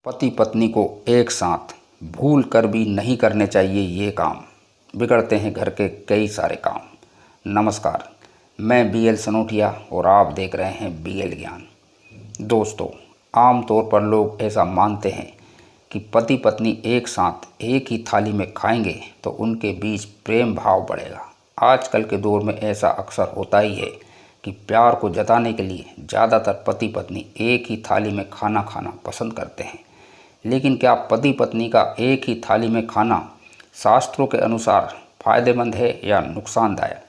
पति पत्नी को एक साथ भूल कर भी नहीं करने चाहिए ये काम, बिगड़ते हैं घर के कई सारे काम। नमस्कार, मैं BL सनोटिया और आप देख रहे हैं BL ज्ञान। दोस्तों, आम तौर पर लोग ऐसा मानते हैं कि पति पत्नी एक साथ एक ही थाली में खाएंगे तो उनके बीच प्रेम भाव बढ़ेगा। आजकल के दौर में ऐसा अक्सर होता ही है कि प्यार को जताने के लिए ज़्यादातर पति पत्नी एक ही थाली में खाना खाना पसंद करते हैं। लेकिन क्या पति पत्नी का एक ही थाली में खाना शास्त्रों के अनुसार फायदेमंद है या नुकसानदायक?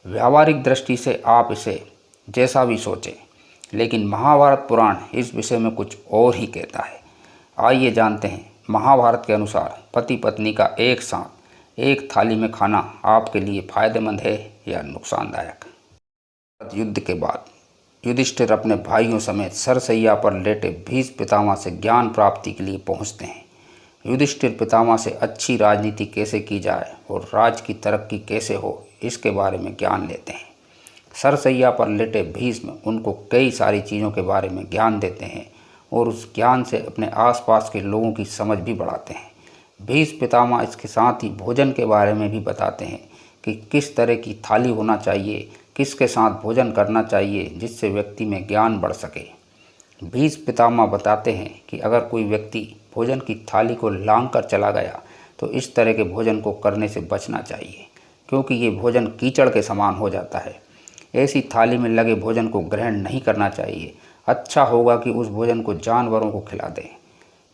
व्यावहारिक दृष्टि से आप इसे जैसा भी सोचें, लेकिन महाभारत पुराण इस विषय में कुछ और ही कहता है। आइए जानते हैं, महाभारत के अनुसार पति पत्नी का एक साथ एक थाली में खाना आपके लिए फायदेमंद है या नुकसानदायक? युद्ध के बाद युधिष्ठिर अपने भाइयों समेत सरसैया पर लेटे भीष्म पितामह से ज्ञान प्राप्ति के लिए पहुंचते हैं। युधिष्ठिर पितामह से अच्छी राजनीति कैसे की जाए और राज्य की तरक्की कैसे हो, इसके बारे में ज्ञान लेते हैं। सरसैया पर लेटे भीष्म उनको कई सारी चीज़ों के बारे में ज्ञान देते हैं और उस ज्ञान से अपने आसपास के लोगों की समझ भी बढ़ाते हैं। भीष्म पितामह इसके साथ ही भोजन के बारे में भी बताते हैं कि किस तरह की थाली होना चाहिए, किसके साथ भोजन करना चाहिए, जिससे व्यक्ति में ज्ञान बढ़ सके। भीष्म पितामह बताते हैं कि अगर कोई व्यक्ति भोजन की थाली को लांघ कर चला गया तो इस तरह के भोजन को करने से बचना चाहिए, क्योंकि ये भोजन कीचड़ के समान हो जाता है। ऐसी थाली में लगे भोजन को ग्रहण नहीं करना चाहिए। अच्छा होगा कि उस भोजन को जानवरों को खिला दें।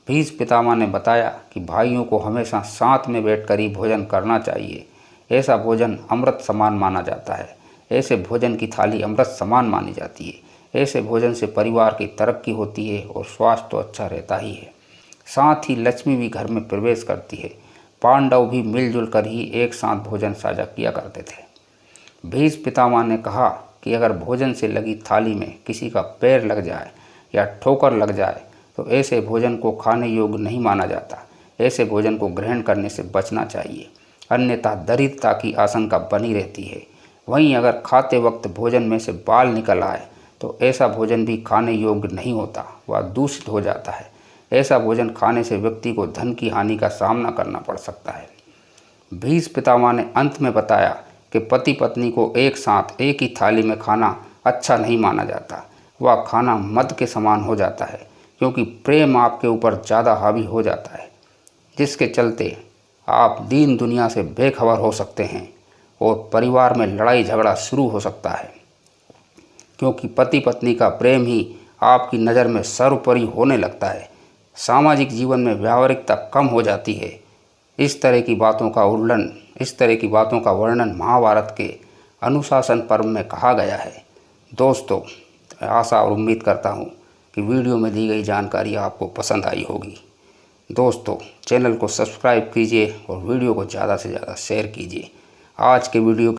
भीष्म पितामह ने बताया कि भाइयों को हमेशा साथ में बैठकर ही भोजन करना चाहिए। ऐसा भोजन अमृत समान माना जाता है। ऐसे भोजन की थाली अमृत समान मानी जाती है। ऐसे भोजन से परिवार की तरक्की होती है और स्वास्थ्य तो अच्छा रहता ही है। साथ ही लक्ष्मी भी घर में प्रवेश करती है। पांडव भी मिलजुल कर ही एक साथ भोजन साझा किया करते थे। भीष्म पितामह ने कहा कि अगर भोजन से लगी थाली में किसी का पैर लग जाए या ठोकर लग जाए तो ऐसे भोजन को खाने योग्य नहीं माना जाता। ऐसे भोजन को ग्रहण करने से बचना चाहिए, अन्यथा दरिद्रता की आशंका बनी रहती है। वहीं अगर खाते वक्त भोजन में से बाल निकल आए तो ऐसा भोजन भी खाने योग्य नहीं होता, वह दूषित हो जाता है। ऐसा भोजन खाने से व्यक्ति को धन की हानि का सामना करना पड़ सकता है। भीष्म पितामह ने अंत में बताया कि पति पत्नी को एक साथ एक ही थाली में खाना अच्छा नहीं माना जाता। वह खाना मद के समान हो जाता है, क्योंकि प्रेम आपके ऊपर ज़्यादा हावी हो जाता है, जिसके चलते आप दीन दुनिया से बेखबर हो सकते हैं और परिवार में लड़ाई झगड़ा शुरू हो सकता है, क्योंकि पति पत्नी का प्रेम ही आपकी नज़र में सर्वोपरि होने लगता है। सामाजिक जीवन में व्यावहारिकता कम हो जाती है। इस तरह की बातों का वर्णन महाभारत के अनुशासन पर्व में कहा गया है। दोस्तों, आशा और उम्मीद करता हूँ कि वीडियो में दी गई जानकारी आपको पसंद आई होगी। दोस्तों, चैनल को सब्सक्राइब कीजिए और वीडियो को ज़्यादा से ज़्यादा शेयर कीजिए। आज के वीडियो